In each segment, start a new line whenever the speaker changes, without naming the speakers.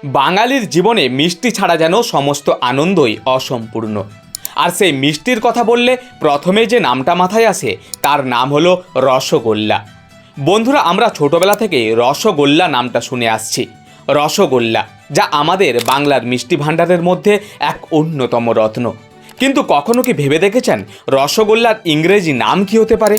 বাঙালির জীবনে মিষ্টি ছাড়া যেন সমস্ত আনন্দই অসম্পূর্ণ। আর সেই মিষ্টির কথা বললে প্রথমে যে নামটা মাথায় আসে তার নাম হলো রসগোল্লা। বন্ধুরা, আমরা ছোটবেলা থেকে রসগোল্লা নামটা শুনে আসছি। রসগোল্লা যা আমাদের বাংলার মিষ্টি ভাণ্ডারের মধ্যে এক অন্যতম রত্ন। কিন্তু কখনো কি ভেবে দেখেছেন রসগোল্লার ইংরেজি নাম কি হতে পারে?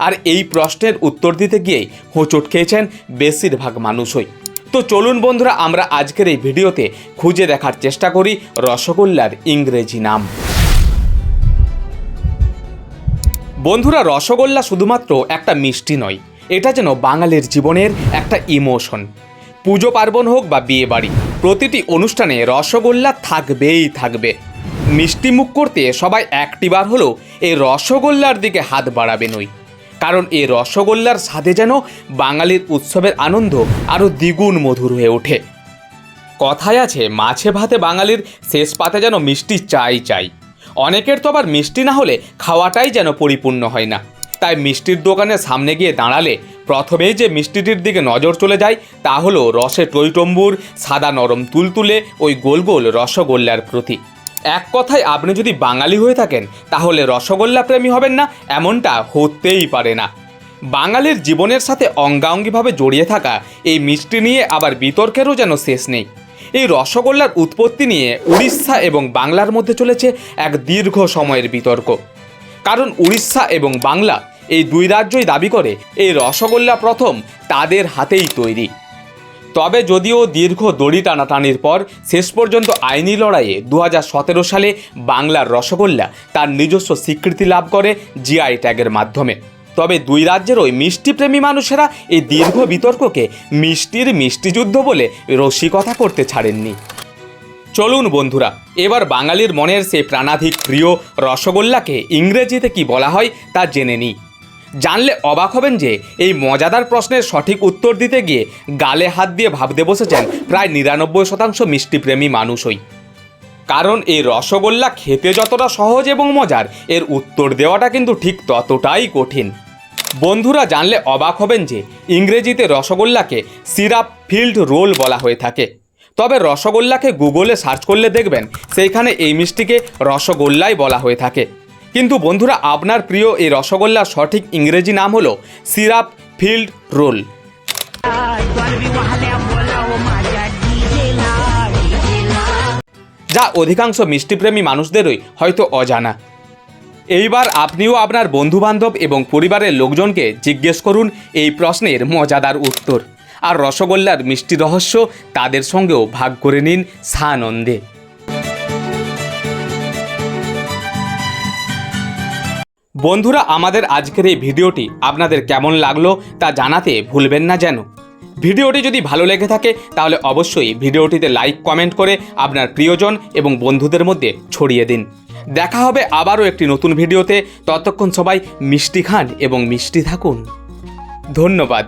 আর এই প্রশ্নের উত্তর দিতে গিয়েই হোঁচট খেয়েছেন বেশিরভাগ মানুষই। তো চলুন বন্ধুরা, আমরা আজকের এই ভিডিওতে খুঁজে দেখার চেষ্টা করি রসগোল্লার ইংরেজি নাম। বন্ধুরা, রসগোল্লা শুধুমাত্র একটা মিষ্টি নয়, এটা যেন বাঙালির জীবনের একটা ইমোশন। পুজো পার্বণ হোক বা বিয়ে বাড়ি, প্রতিটি অনুষ্ঠানে রসগোল্লা থাকবেই থাকবে। মিষ্টি মুখ করতে সবাই একটিবার হলেও এই রসগোল্লার দিকে হাত বাড়াবেনই, কারণ এই রসগোল্লার স্বাদে যেন বাঙালির উৎসবের আনন্দ আরও দ্বিগুণ মধুর হয়ে ওঠে। কথায় আছে, মাছে ভাতে বাঙালির শেষ পাতে যেন মিষ্টি চাই চাই। অনেকের তো আবার মিষ্টি না হলে খাওয়াটাই যেন পরিপূর্ণ হয় না। তাই মিষ্টির দোকানের সামনে গিয়ে দাঁড়ালে প্রথমেই যে মিষ্টিটির দিকে নজর চলে যায় তা হলো রসে টইটম্বুর, সাদা নরম তুলতুলে ওই গোল গোল রসগোল্লার প্রতি। এক কথায়, আপনি যদি বাঙালি হয়ে থাকেন তাহলে রসগোল্লা প্রেমী হবেন না এমনটা হতেই পারে না। বাঙালির জীবনের সাথে অঙ্গাঙ্গিভাবে জড়িয়ে থাকা এই মিষ্টি নিয়ে আবার বিতর্কেরও যেন শেষ নেই। এই রসগোল্লার উৎপত্তি নিয়ে উড়িষ্যা এবং বাংলার মধ্যে চলেছে এক দীর্ঘ সময়ের বিতর্ক। কারণ উড়িষ্যা এবং বাংলা এই দুই রাজ্যই দাবি করে এই রসগোল্লা প্রথম তাদের হাতেই তৈরি। তবে যদিও দীর্ঘ দড়ি টানাটানির পর শেষ পর্যন্ত আইনি লড়াইয়ে 2017 সালে বাংলার রসগোল্লা তার নিজস্ব স্বীকৃতি লাভ করে জিআই ট্যাগের মাধ্যমে। তবে দুই রাজ্যের ওই মিষ্টিপ্রেমী মানুষেরা এই দীর্ঘ বিতর্ককে মিষ্টির মিষ্টিযুদ্ধ বলে রসিকতা করতে ছাড়েননি। চলুন বন্ধুরা, এবার বাঙালির মনের সেই প্রাণাধিক প্রিয় রসগোল্লাকে ইংরেজিতে কি বলা হয় তা জেনে নিই। জানলে অবাক হবেন যে এই মজাদার প্রশ্নের সঠিক উত্তর দিতে গিয়ে গালে হাত দিয়ে ভাবতে বসেছেন প্রায় 99% মিষ্টিপ্রেমী মানুষই। কারণ এই রসগোল্লা খেতে যতটা সহজ এবং মজার, এর উত্তর দেওয়াটা কিন্তু ঠিক ততটাই কঠিন। বন্ধুরা, জানলে অবাক হবেন যে ইংরেজিতে রসগোল্লাকে সিরাপ ফিল্ড রোল বলা হয়ে থাকে। তবে রসগোল্লাকে গুগলে সার্চ করলে দেখবেন সেইখানে এই মিষ্টিকে রসগোল্লাই বলা হয়ে থাকে। কিন্তু বন্ধুরা, আপনার প্রিয় এই রসগোল্লার সঠিক ইংরেজি নাম হলো সিরাপ ফিল্ড রোল। যা অধিকাংশ মিষ্টিপ্রেমী মানুষদেরই হয়তো অজানা। এইবার আপনিও আপনার বন্ধুবান্ধব এবং পরিবারের লোকজনকে জিজ্ঞেস করুন এই প্রশ্নের মজাদার উত্তর, আর রসগোল্লার মিষ্টি রহস্য তাদের সঙ্গেও ভাগ করে নিন সানন্দে। বন্ধুরা, আমাদের আজকের এই ভিডিওটি আপনাদের কেমন লাগলো তা জানাতে ভুলবেন না যেন। ভিডিওটি যদি ভালো লেগে থাকে তাহলে অবশ্যই ভিডিওটিতে লাইক কমেন্ট করে আপনার প্রিয়জন এবং বন্ধুদের মধ্যে ছড়িয়ে দিন। দেখা হবে আবারও একটি নতুন ভিডিওতে। ততক্ষণ সবাই মিষ্টি খান এবং মিষ্টি থাকুন। ধন্যবাদ।